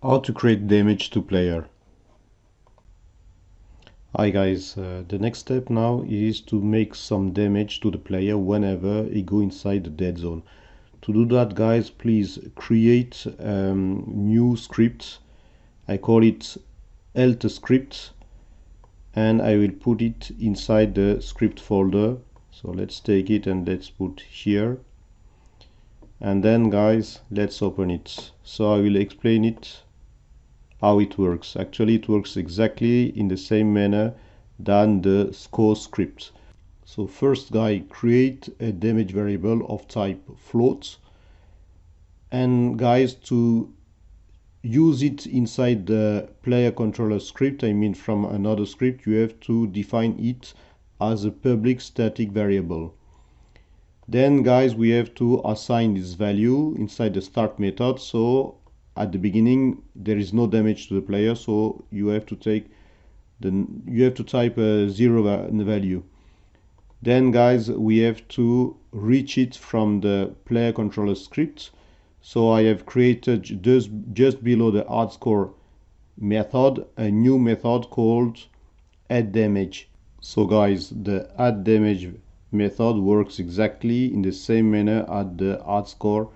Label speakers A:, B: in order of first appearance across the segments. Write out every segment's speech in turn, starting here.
A: How to create damage to player. Hi guys, the next step now is to make some damage to the player whenever he go inside the dead zone. To do that guys, please create new script. I call it health script and I will put it inside the script folder. So let's take it and let's put here. And then guys, let's open it. So I will explain it how it works. Actually it works exactly in the same manner than the score script. So first guy, create a damage variable of type float, and guys, to use it inside the player controller script, I mean from another script, you have to define it as a public static variable. Then guys, we have to assign this value inside the start method. So at the beginning there is no damage to the player, so you have to type a 0 value. Then guys, we have to reach it from the player controller script. So I have created just below the add score method a new method called add damage. So guys, the add damage method works exactly in the same manner as the add score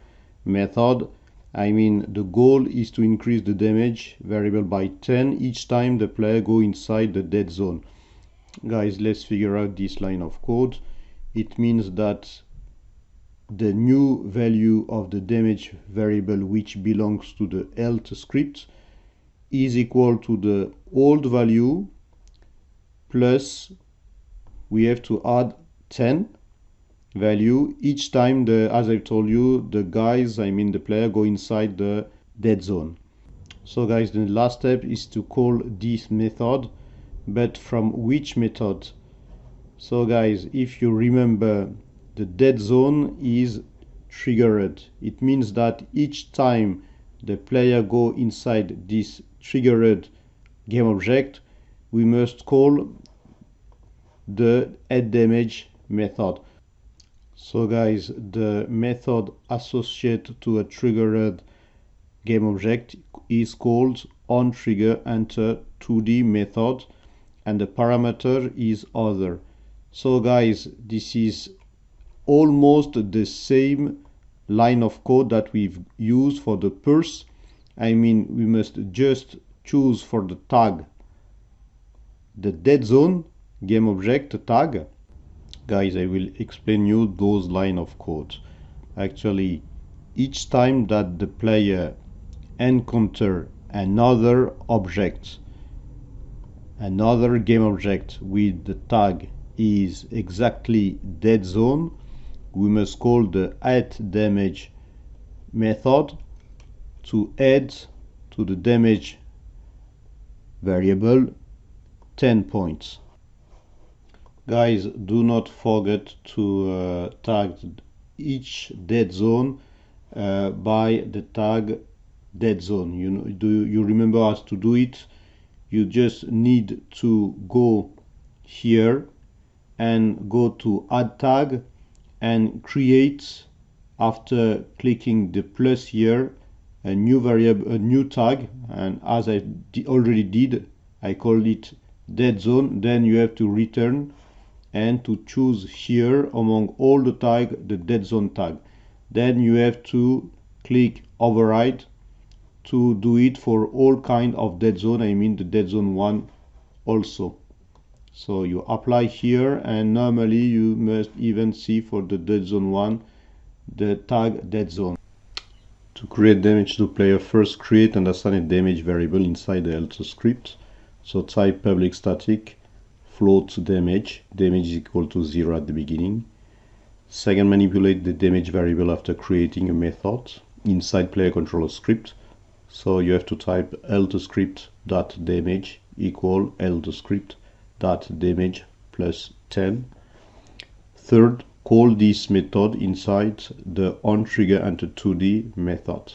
A: method. I mean, the goal is to increase the damage variable by 10 each time the player go inside the dead zone. Guys, let's figure out this line of code. It means that the new value of the damage variable, which belongs to the health script, is equal to the old value plus we have to add 10 value each time as I told you, the player go inside the dead zone. So guys, the last step is to call this method, but from which method? So guys, if you remember, the dead zone is triggered. It means that each time the player go inside this triggered game object, we must call the add damage method. So guys, the method associated to a triggered game object is called onTriggerEnter2D method, and the parameter is other. So guys, this is almost the same line of code that we've used for the pulse. I mean, we must just choose for the tag the dead zone game object tag. Guys, I will explain you those line of code. Actually, each time that the player encounter another object, another game object with the tag is exactly dead zone, we must call the add damage method to add to the damage variable 10 points. Guys, do not forget to tag each dead zone by the tag dead zone. Do you remember how to do it? You just need to go here and go to add tag and create, after clicking the plus here, a new variable, a new tag, and as I already did, I called it dead zone. Then you have to return and to choose here among all the tag the dead zone tag. Then you have to click override to do it for all kind of dead zone, I mean the dead zone 1 also. So you apply here, and normally you must even see for the dead zone 1 the tag dead zone. To create damage to player, first create and assign a damage variable inside the health script. So type public static float damage is equal to 0 at the beginning. Second, manipulate the damage variable after creating a method inside player controller script. So you have to type health script dot damage equal health script dot damage plus 10. Third, call this method inside the onTriggerEnter2D method.